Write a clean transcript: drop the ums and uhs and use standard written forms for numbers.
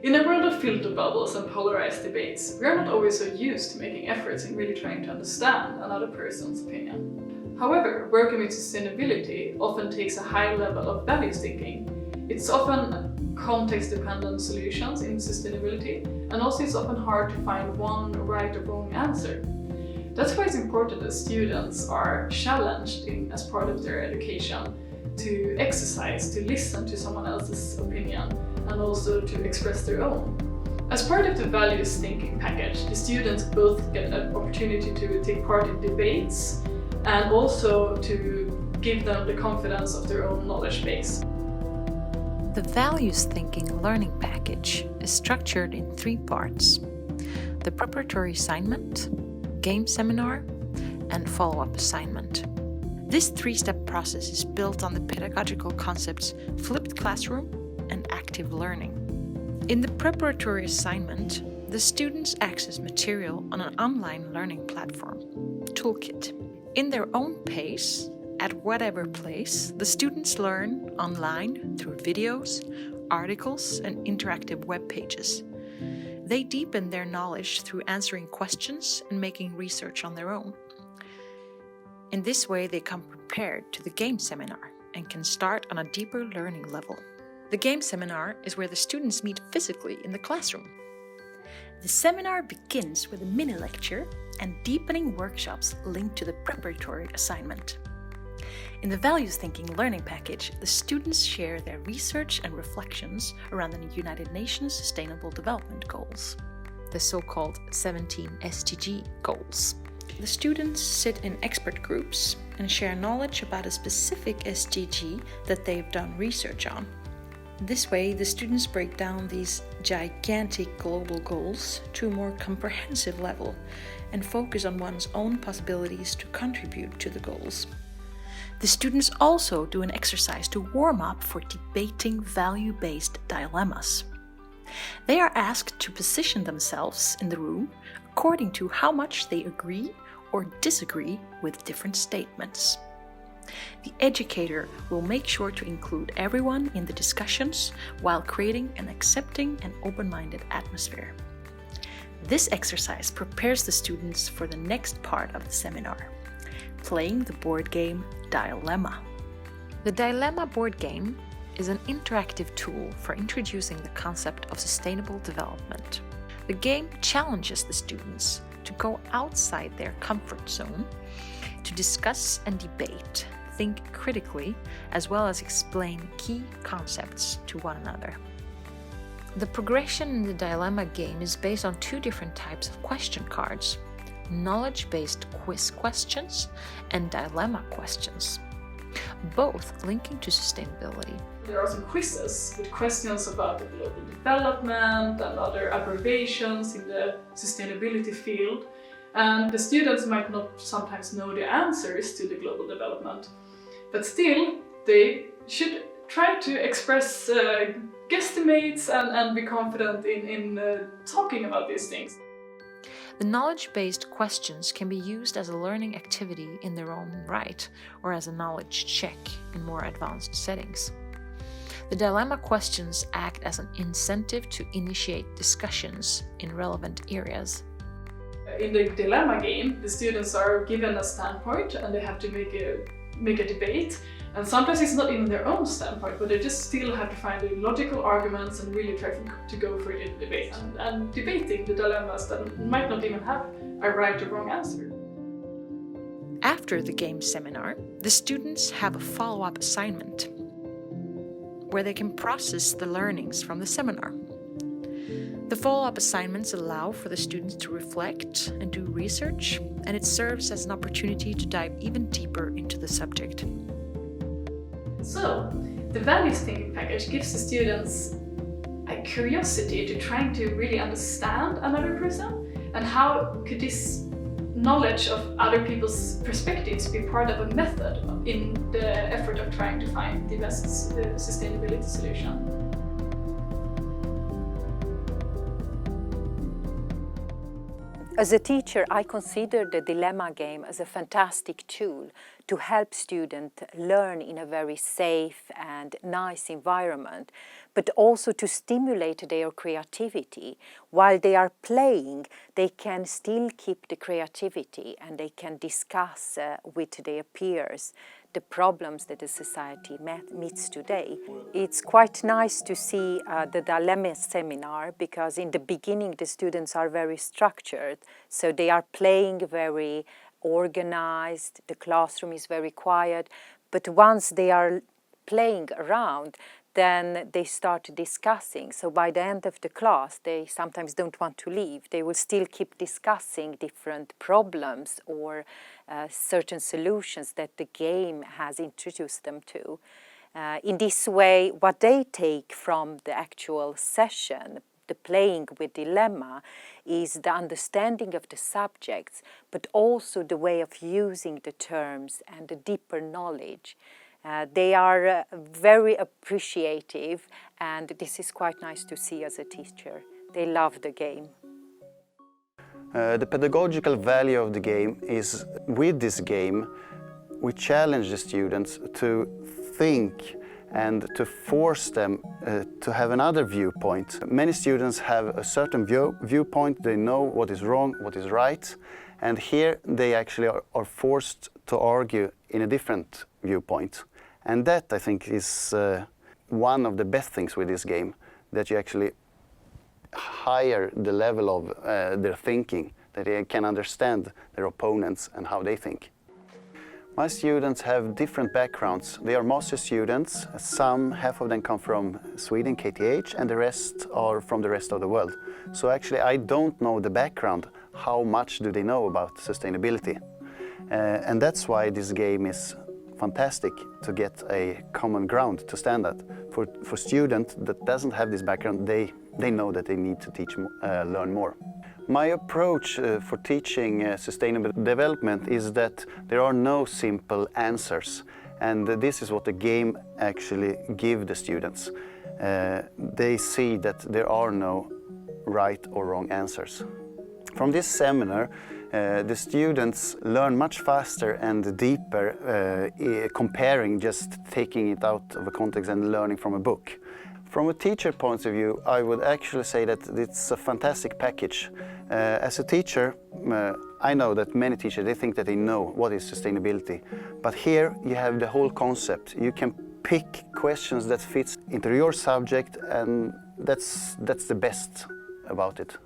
In a world of filter bubbles and polarized debates, we are not always so used to making efforts in really trying to understand another person's opinion. However, working with sustainability often takes a high level of values thinking. It's often context-dependent solutions in sustainability, and also it's often hard to find one right or wrong answer. That's why it's important that students are challenged as part of their education to exercise, to listen to someone else's opinion, and also to express their own. As part of the values thinking package, the students both get an opportunity to take part in debates and also to give them the confidence of their own knowledge base. The values thinking learning package is structured in 3 parts: the preparatory assignment, game seminar, and follow-up assignment. This 3-step process is built on the pedagogical concepts flipped classroom and active learning. In the preparatory assignment, the students access material on an online learning platform, Toolkit. In their own pace, at whatever place, the students learn online through videos, articles, and interactive web pages. They deepen their knowledge through answering questions and making research on their own. In this way, they come prepared to the game seminar and can start on a deeper learning level. The game seminar is where the students meet physically in the classroom. The seminar begins with a mini lecture and deepening workshops linked to the preparatory assignment. In the Values Thinking Learning Package, the students share their research and reflections around the United Nations Sustainable Development Goals, the so-called 17 SDG goals. The students sit in expert groups and share knowledge about a specific SDG that they've done research on. This way, the students break down these gigantic global goals to a more comprehensive level and focus on one's own possibilities to contribute to the goals. The students also do an exercise to warm up for debating value-based dilemmas. They are asked to position themselves in the room according to how much they agree or disagree with different statements. The educator will make sure to include everyone in the discussions while creating an accepting and open-minded atmosphere. This exercise prepares the students for the next part of the seminar, playing the board game Dilemma. The Dilemma board game is an interactive tool for introducing the concept of sustainable development. The game challenges the students to go outside their comfort zone, to discuss and debate, think critically, as well as explain key concepts to one another. The progression in the Dilemma game is based on 2 different types of question cards: knowledge-based quiz questions and dilemma questions, both linking to sustainability. There are some quizzes with questions about the global development and other abbreviations in the sustainability field, and the students might not sometimes know the answers to the global development, but still they should try to express guesstimates and be confident in talking about these things. The knowledge-based questions can be used as a learning activity in their own right, or as a knowledge check in more advanced settings. The dilemma questions act as an incentive to initiate discussions in relevant areas. In the dilemma game, the students are given a standpoint and they have to make a debate. And sometimes it's not even their own standpoint, but they just still have to find the logical arguments and really try to go for the debate. And debating the dilemmas that might not even have a right or wrong answer. After the game seminar, the students have a follow-up assignment where they can process the learnings from the seminar. The follow-up assignments allow for the students to reflect and do research, and it serves as an opportunity to dive even deeper into the subject. So, the values thinking package gives the students a curiosity to trying to really understand another person, and how could this knowledge of other people's perspectives be part of a method in the effort of trying to find the best sustainability solution. As a teacher, I consider the dilemma game as a fantastic tool to help students learn in a very safe and nice environment, but also to stimulate their creativity. While they are playing, they can still keep the creativity and they can discuss with their peers the problems that the society meets today. It's quite nice to see the dilemma seminar, because in the beginning the students are very structured, so they are playing very organized, the classroom is very quiet, but once they are playing around, then they start discussing. So by the end of the class, they sometimes don't want to leave. They will still keep discussing different problems or certain solutions that the game has introduced them to. In this way, what they take from the actual session, the playing with dilemma, is the understanding of the subjects, but also the way of using the terms and the deeper knowledge. They are very appreciative, and this is quite nice to see as a teacher. They love the game. The pedagogical value of the game is, with this game, we challenge the students to think and to force them to have another viewpoint. Many students have a certain viewpoint, they know what is wrong, what is right, and here they actually are forced to argue in a different viewpoint. And that, I think, is one of the best things with this game, that you actually higher the level of their thinking, that they can understand their opponents and how they think. My students have different backgrounds. They are master students. Half of them come from Sweden, KTH, and the rest are from the rest of the world. So actually I don't know the background, how much do they know about sustainability. And that's why this game is fantastic, to get a common ground to stand at. For students that doesn't have this background, they know that they need to learn more. My approach for teaching sustainable development is that there are no simple answers, and this is what the game actually gives the students. They see that there are no right or wrong answers. From this seminar, the students learn much faster and deeper, comparing, just taking it out of a context and learning from a book. From a teacher point of view, I would actually say that it's a fantastic package. As a teacher, I know that many teachers, they think that they know what is sustainability. But here you have the whole concept. You can pick questions that fits into your subject, and that's the best about it.